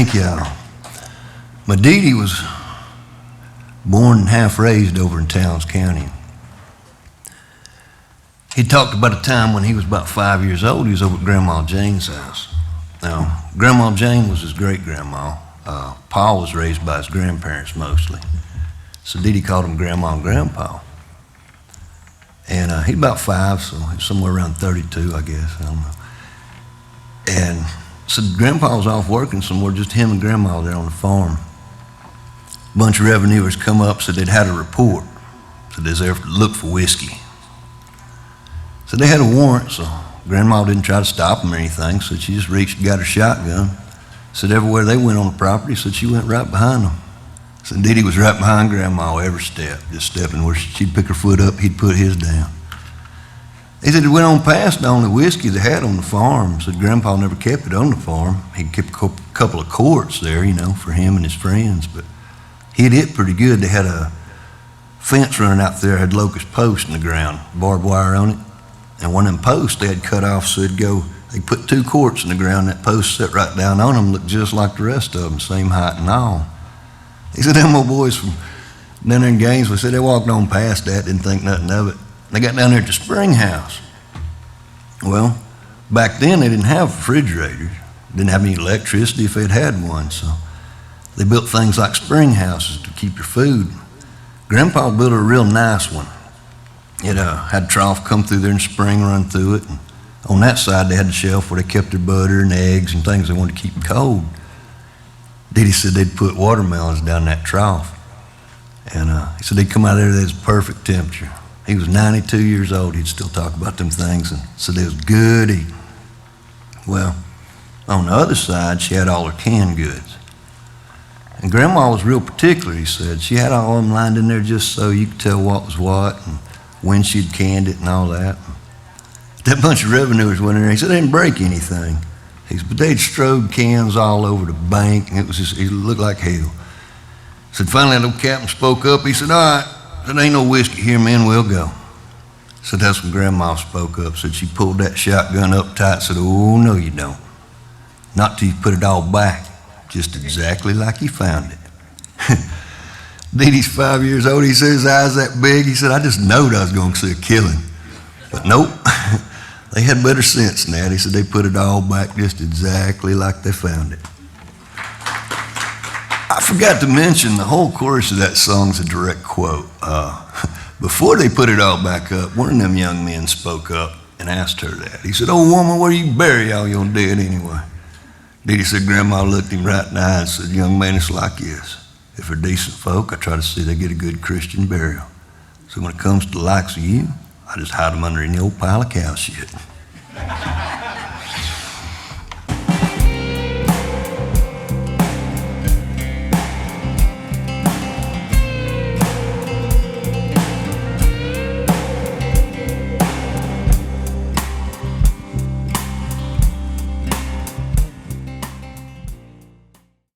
think my Dee Dee was born and half raised over in Towns County. He talked about a time when he was about 5 years old. He was over at Grandma Jane's house. Now, Grandma Jane was his great-grandma. Pa was raised by his grandparents mostly. So Dee Dee called him Grandma and Grandpa. And he's about 5, so he's somewhere around 32, I guess. I don't know. And so Grandpa was off working somewhere, just him and Grandma there on the farm. A bunch of revenuers come up, said they'd had a report. Said they was there to look for whiskey. So they had a warrant, so Grandma didn't try to stop them or anything, so she just reached and got her shotgun. Said everywhere they went on the property, said she went right behind them. So Dee Dee was right behind Grandma every step, just stepping where she'd pick her foot up, he'd put his down. He said he went on past the only whiskey they had on the farm. Said Grandpa never kept it on the farm. He kept a couple of quarts there, for him and his friends, but he had hit pretty good. They had a fence running out there, had locust posts in the ground, barbed wire on it. And one of them posts they had cut off, so they put 2 quarts in the ground, that post set right down on them, looked just like the rest of them, same height and all. He said them old boys from down there in Gainesville, said they walked on past that, didn't think nothing of it. They got down there at the spring house. Well, back then they didn't have refrigerators, didn't have any electricity if they'd had one, so they built things like spring houses to keep your food. Grandpa built a real nice one. It had a trough come through there and spring run through it. And on that side, they had the shelf where they kept their butter and eggs and things they wanted to keep cold. Dee Dee said they'd put watermelons down that trough. And he said they'd come out of there, there's perfect temperature. He was 92 years old. He'd still talk about them things and said they was good eating. Well, on the other side, she had all her canned goods. And Grandma was real particular, he said. She had all of them lined in there just so you could tell what was what and when she'd canned it and all that. That bunch of revenuers went in there. He said they didn't break anything. He said, but they'd strode cans all over the bank, and it looked like hell. He said finally that old captain spoke up. He said, all right, there ain't no whiskey here, men, we'll go. So that's when Grandma spoke up. Said she pulled that shotgun up tight, said, oh, no, you don't. Not till you put it all back, just exactly like you found it. Dee Dee's 5 years old. He said his eyes that big. He said, I just knowed I was going to see a killing. But nope, they had better sense than that. He said they put it all back just exactly like they found it. I forgot to mention the whole chorus of that song's a direct quote. Before they put it all back up, one of them young men spoke up and asked her that. He said, oh, woman, where you bury all your dead anyway? Dee Dee said, Grandma looked him right in the eye and said, young man, it's like this. If they're decent folk, I try to see they get a good Christian burial. So when it comes to the likes of you, I just hide them under any old pile of cow shit.